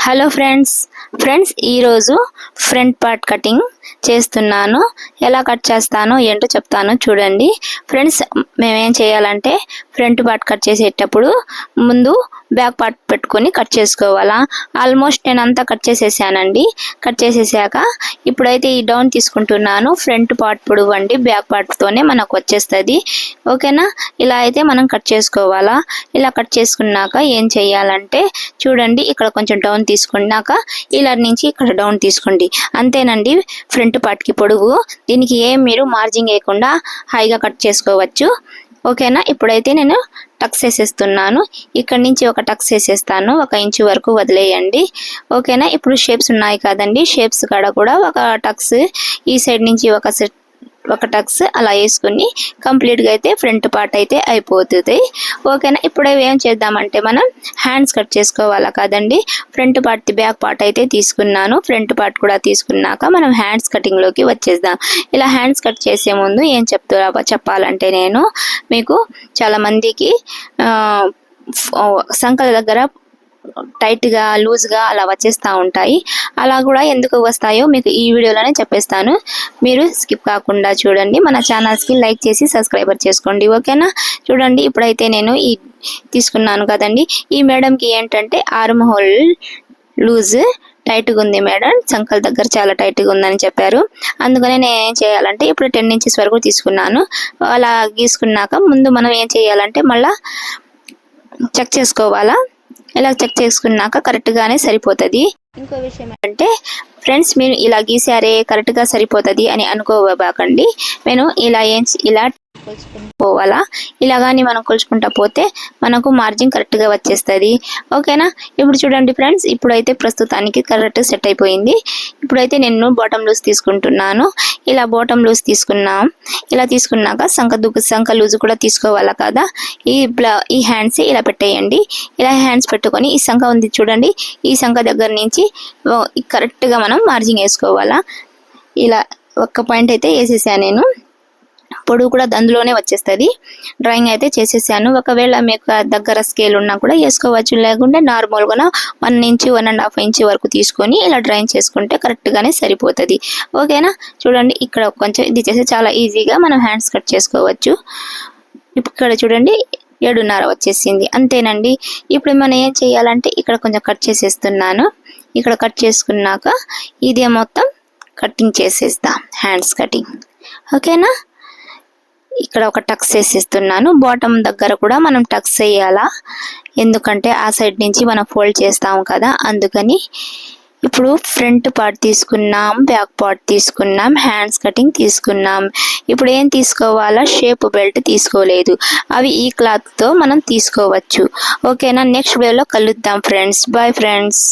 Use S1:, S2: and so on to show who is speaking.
S1: Hello friends ఈరోజు front part cutting చేస్తున్నాను. ఎలా కట్ చేస్తానో ఏంటో చెప్తాను చూడండి. ఫ్రెండ్స్ మేమేం చేయాలంటే ఫ్రంట్ పార్ట్ కట్ చేసేటప్పుడు ముందు బ్యాక్ పార్ట్ పెట్టుకొని కట్ చేసుకోవాలా. ఆల్మోస్ట్ నేను అంతా కట్ చేసేసానండి. కట్ చేసేసాక ఇప్పుడైతే ఈ డౌన్ తీసుకుంటున్నాను. ఫ్రంట్ పార్ట్ పొడవండి బ్యాక్ పార్ట్తోనే మనకు వచ్చేస్తుంది. ఓకేనా, ఇలా అయితే మనం కట్ చేసుకోవాలా. ఇలా కట్ చేసుకున్నాక ఏం చేయాలంటే చూడండి, ఇక్కడ కొంచెం డౌన్ తీసుకున్నాక ఇలా నుంచి ఇక్కడ డౌన్ తీసుకోండి. అంతేనండి ఫ్రంట్ పార్ట్ కి పొడుగు. దీనికి ఏం మీరు మార్జింగ్ వేయకుండా హైగా కట్ చేసుకోవచ్చు. ఓకేనా, ఇప్పుడైతే నేను టక్స్ వేసేస్తున్నాను. ఇక్కడ నుంచి ఒక టక్స్ వేసేస్తాను, 1 ఇంచు వరకు వదిలేయండి. ఓకేనా, ఇప్పుడు షేప్స్ ఉన్నాయి కదండి, షేప్స్ కాడ కూడా ఒక టక్స్, ఈ సైడ్ నుంచి ఒక టక్స్ అలా వేసుకుని కంప్లీట్గా అయితే ఫ్రంట్ పార్ట్ అయితే అయిపోతుంది. ఓకేనా, ఇప్పుడు ఏం చేద్దామంటే మనం హ్యాండ్స్ కట్ చేసుకోవాలా కదండి. ఫ్రంట్ పార్ట్ బ్యాక్ పార్ట్ అయితే తీసుకున్నాను, ఫ్రంట్ పార్ట్ కూడా తీసుకున్నాక మనం హ్యాండ్స్ కటింగ్లోకి వచ్చేద్దాం. ఇలా హ్యాండ్స్ కట్ చేసే ముందు ఏం చెప్పాలంటే నేను మీకు చాలా మందికి సంకల దగ్గర టైట్గా లూజ్గా అలా వచ్చేస్తూ ఉంటాయి. అలా కూడా ఎందుకు వస్తాయో మీకు ఈ వీడియోలోనే చెప్పేస్తాను. మీరు స్కిప్ కాకుండా చూడండి. మన ఛానల్స్కి లైక్ చేసి సబ్స్క్రైబర్ చేసుకోండి. ఓకేనా, చూడండి ఇప్పుడైతే నేను ఈ తీసుకున్నాను కదండి. ఈ మేడంకి ఏంటంటే ఆర్మ్ హోల్ లూజ్ టైట్గా ఉంది మేడం, సంకల దగ్గర చాలా టైట్గా ఉందని చెప్పారు. అందుకనే నేను ఏం చేయాలంటే ఇప్పుడు 10 ఇంచెస్ వరకు తీసుకున్నాను. అలా గీసుకున్నాక ముందు మనం ఏం చేయాలంటే మళ్ళీ చెక్ చేసుకోవాలా. ఇలా చెక్ చేసుకున్నాక కరెక్ట్గానే సరిపోతుంది. ఇంకో విషయం ఏంటంటే ఫ్రెండ్స్, మీరు ఇలా గీసారే కరెక్ట్గా సరిపోతుంది అని అనుకోబాకండి. నేను ఇలా కొలుచుకోవాలా. ఇలా కానీ మనం కొలుచుకుంటా పోతే మనకు మార్జిన్ కరెక్ట్గా వచ్చేస్తుంది. ఓకేనా, ఇప్పుడు చూడండి ఫ్రెండ్స్, ఇప్పుడైతే ప్రస్తుతానికి కరెక్ట్ సెట్ అయిపోయింది. ఇప్పుడైతే నేను బాటమ్ లూజ్ తీసుకుంటున్నాను. ఇలా బాటమ్ లూజ్ తీసుకున్నాం. ఇలా తీసుకున్నాక సంఖ లూజ్ కూడా తీసుకోవాలా కదా. ఈ హ్యాండ్స్ ఇలా పెట్టేయండి. ఇలా హ్యాండ్స్ పెట్టుకొని ఈ సంఖ ఉంది చూడండి, ఈ సంఖ దగ్గర నుంచి కరెక్ట్గా మనం మార్జిన్ వేసుకోవాలా. ఇలా ఒక్క పాయింట్ అయితే వేసేసాను నేను. పొడుగు కూడా అందులోనే వచ్చేస్తుంది. డ్రాయింగ్ అయితే చేసేసాను. ఒకవేళ మీకు దగ్గర స్కేల్ ఉన్నా కూడా వేసుకోవచ్చు, లేకుంటే నార్మల్గా 1 ఇంచు 1.5 ఇంచు వరకు తీసుకొని ఇలా డ్రాయింగ్ చేసుకుంటే కరెక్ట్గానే సరిపోతుంది. ఓకేనా, చూడండి ఇక్కడ కొంచెం ఇది చేసి చాలా ఈజీగా మనం హ్యాండ్స్ కట్ చేసుకోవచ్చు. ఇక్కడ చూడండి 7.5 వచ్చేసింది. అంతేనండి. ఇప్పుడు మనం ఏం చేయాలంటే ఇక్కడ కొంచెం కట్ చేసేస్తున్నాను. ఇక్కడ కట్ చేసుకున్నాక ఇదే మొత్తం కటింగ్ చేసేస్తాం, హ్యాండ్స్ కటింగ్. ఓకేనా, ఇక్కడ ఒక టక్స్ వేసేస్తున్నాను. బాటమ్ దగ్గర కూడా మనం టక్స్ వేయాలా, ఎందుకంటే ఆ సైడ్ నుంచి మనం ఫోల్డ్ చేస్తాము కదా, అందుకని. ఇప్పుడు ఫ్రంట్ పార్ట్ తీసుకున్నాం, బ్యాక్ పార్ట్ తీసుకున్నాం, హ్యాండ్స్ కటింగ్ తీసుకున్నాం. ఇప్పుడు ఏం తీసుకోవాలా, షేప్ బెల్ట్ తీసుకోలేదు, అవి ఈ క్లాత్తో మనం తీసుకోవచ్చు. ఓకేనా, నెక్స్ట్ వీడియోలో కలుద్దాం ఫ్రెండ్స్. Bye friends.